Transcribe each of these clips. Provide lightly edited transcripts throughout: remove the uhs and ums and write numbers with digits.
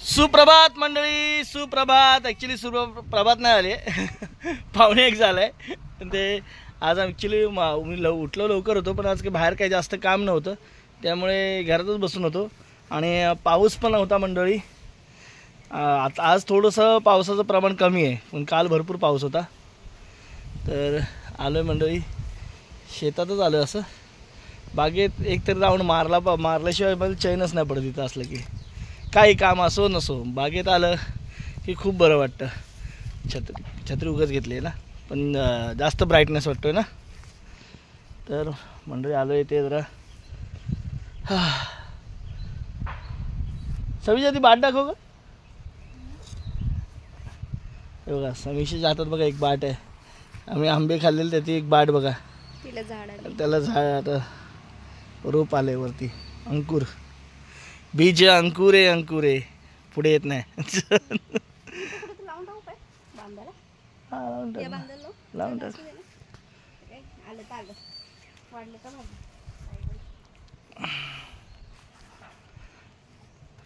सुप्रभात मंडळी, सुप्रभात. ॲक्च्युली सुप्रभात नाही आले, 1:45 झालंय. ते आज ॲक्च्युली मी उठलो लवकर होतो, पण आज काही बाहेर काही जास्त काम नव्हतं, त्यामुळे घरातच बसून होतो. आणि पाऊस पण नव्हता मंडळी. आता आज थोडंसं पावसाचं प्रमाण कमी आहे, पण काल भरपूर पाऊस होता. तर आलो आहे मंडळी, शेतातच आलो. असं बागेत एकतरी राऊंड मारल्याशिवाय मला चैनच नाही पडत. इथं असलं की काही काम असो नसो, बागेत आलं की खूप बरं वाटतं. छत्री उगाच घेतली आहे ना, पण जास्त ब्राईटनेस वाटतोय ना. तर मंडळी आलो आहे ते जरा. समीक्षा ती बाट दाखव का. बघा समीक्षाच्या हातात बघा एक बाट आहे. आम्ही आंबे खाल्लेले त्याची एक बाट बघा. त्याला झाड आता रोप आले वरती, अंकुर. बीज अंकुरे अंकुरे पुढे येत नाही. लावून टाक.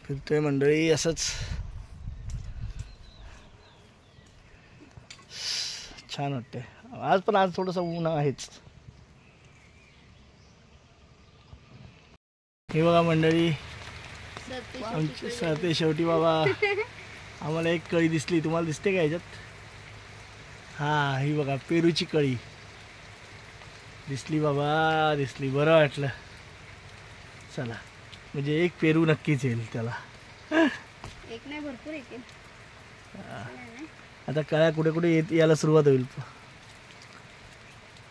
फिरतोय मंडळी असंच. छान वाटते आज, पण आज थोडंसं ऊन आहेच. हे बघा मंडळी, आमची सरते शेवटी बाबा. आम्हाला एक कळी दिसली, तुम्हाला दिसते का ह्याच्यात? हा, ही बघा पेरूची कळी दिसली बाबा, दिसली. बरं वाटलं. चला, म्हणजे एक पेरू नक्कीच येईल त्याला. एक नाही, भरपूर येतील. आता कळ्या कुठे कुठे यायला सुरुवात होईल.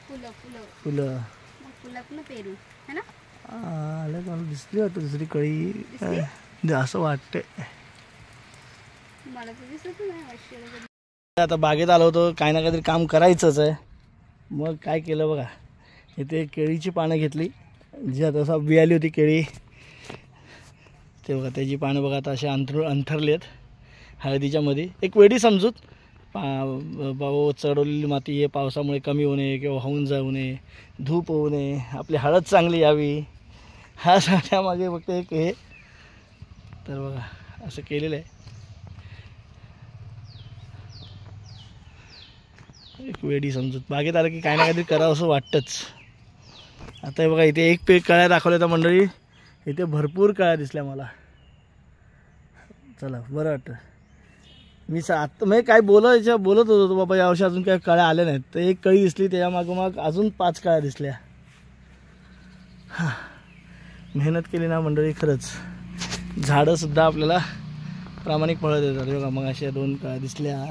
फुलं फुलं फुलं फुलं पेरू है ना. आलं मला दिसली वाटतं दुसरी कळी, असं वाटतंय मला. तर दिसत नाही. आता बागेत आलो होतो, काही ना काहीतरी काम करायचंच आहे. मग काय केलं बघा, इथे केळीची पानं घेतली, जी आता असं बियाली होती केळी. ते बघा त्याची पानं बघा आता असे अंथरली आहेत हळदीच्या मध्ये. एक वेळी समजूत चढवलेली माती आहे, पावसामुळे कमी होऊ नये किंवा वाहून जाऊ नये, धूप होऊ नये, आपली हळद चांगली यावी, हा त्यामागे फक्त एक हे. तर बघा असं केलेलं आहे. एक वेळी समजूत. बागेत आलं की काही ना काहीतरी करावं असं वाटतंच. आता हे बघा इथे एक कळ्या दाखवल्या तर मंडळी, इथे भरपूर कळ्या दिसल्या मला. चला बरं वाटतं. मी आत्ता मी काय बोलत होतो बाबा, यावर्षी अजून काही कळ्या आल्या नाहीत. तर एक कळी दिसली, त्याच्या मागोमाग अजून 5 कळ्या दिसल्या. हां, मेहनत केली ना मंडळी, खरंच झाडंसुद्धा आपल्याला प्रामाणिक फळं देतात. बघा मग अशा 2 कळ्या दिसल्या,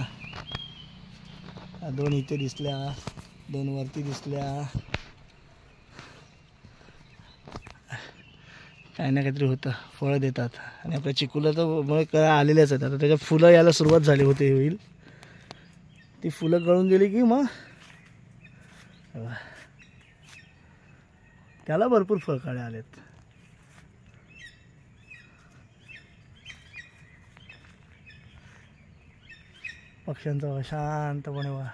2 इथे दिसल्या, 2 वरती दिसल्या. काही ना काहीतरी होतं, फळं देतात. आणि आपल्या चिकूला तर मग कळ्या आलेल्याच आहेत. आता त्याच्यात फुलं यायला सुरुवात झाली होईल. ती फुलं गळून गेली की मग त्याला भरपूर फळकळ्या आलेत. पक्ष्यांचा शांतपणे बघा.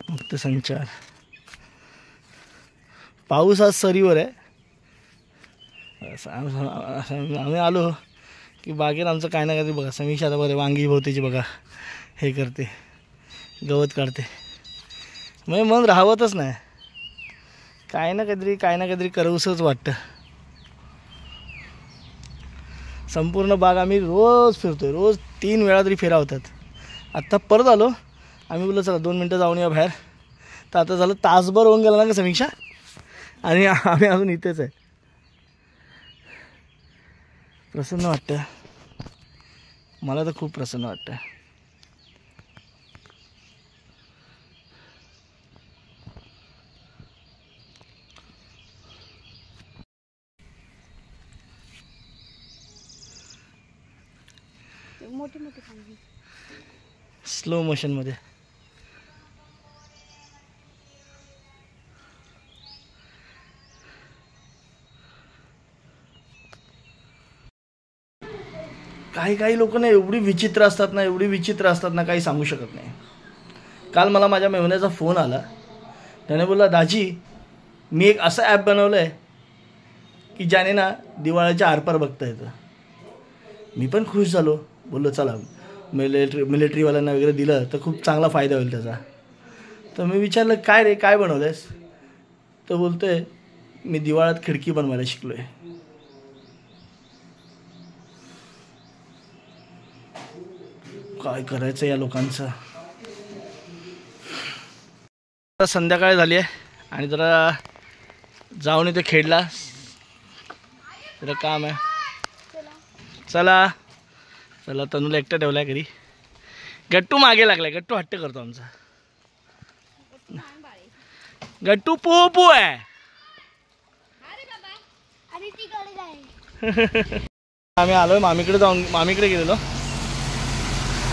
मुक्त संचार. पाऊस आज सरीवर आहे. आम्ही आलो की बागेत आमचं काय ना काहीतरी बघा. समीक्षा आता बरे वांगी भोवतीची बघा हे करते, गवत काढते. म्हणजे मन राहवतच नाही, काय ना काहीतरी करूसच वाटतं. संपूर्ण बाग आम्ही रोज फिरतोय, रोज 3 वेळा तरी फेरा होतात. आत्ता परत आलो आम्ही, बोललो चला 2 मिनटं जाऊन या बाहेर. तर आता झालं तासभर होऊन गेला ना का समीक्षा, आणि आम्ही अजून इथेच आहे. प्रसन्न वाटतं मला, तर खूप प्रसन्न वाटतं. मोठी स्लो मोशनमध्ये. काही लोक ना एवढी विचित्र असतात ना, काही सांगू शकत नाही. काल मला माझ्या मेहुण्याचा फोन आला. त्याने बोलला, दाजी मी एक असं ॲप बनवलं आहे की ज्याने ना दिवाळीच्या आरपार बघता येतं. मी पण खुश झालो, बोललो चला मिलिटरीवाल्यांना वगैरे दिलं तर खूप चांगला फायदा होईल त्याचा. तर मी विचारलं काय रे काय बनवलं आहेस. तर बोलतो आहे मी दिवाळात खिडकी बनवायला शिकलो आहे. काय करायचं या लोकांचं. आता संध्याकाळ झाली आहे आणि जरा जाऊन इथे खेळला, जरा काम आहे. चला चला तनूला एकटं ठेवला आहे घरी. गट्टू मागे लागलाय, गट्टू हट्ट करतो आमचा. गट्टू पू पू आहे. आम्ही आलोय मामीकडे, जाऊन मामीकडे गेलेलो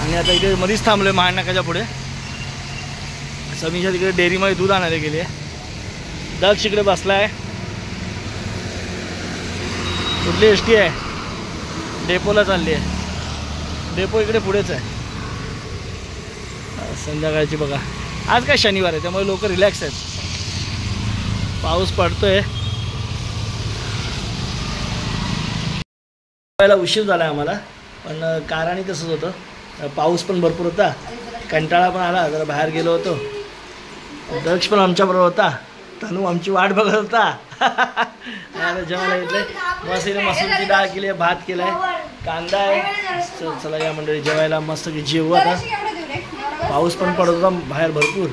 आणि आता इथे मध्येच थांबलोय महानाकाच्या पुढे. समीच्या तिकडे डेअरीमध्ये दूध आणायला गेली आहे. दक्ष इकडे बसलाय. कुठली एस टी आहे? डेपोला चालली आहे. डेपो इकडे पुढेच आहे. संध्याकाळची बघा, आज काय शनिवार आहे त्यामुळे लोक रिलॅक्स आहेत. पाऊस पडतोय. उशीर झाला आम्हाला, पण कारणी तसंच होतं. पाऊस पण भरपूर होता, कंटाळा पण आला, जरा बाहेर गेलो होतो. दक्ष पण आमच्याबरोबर होता. तनू आमची वाट बघत होता. जेवायला घेतलंय मस्त. मसूरची डाळ केली आहे, भात केलाय, कांदा आहे. चला या मंडळी जेवायला मस्त जेवू. आता पाऊस पण पडत होता बाहेर भरपूर.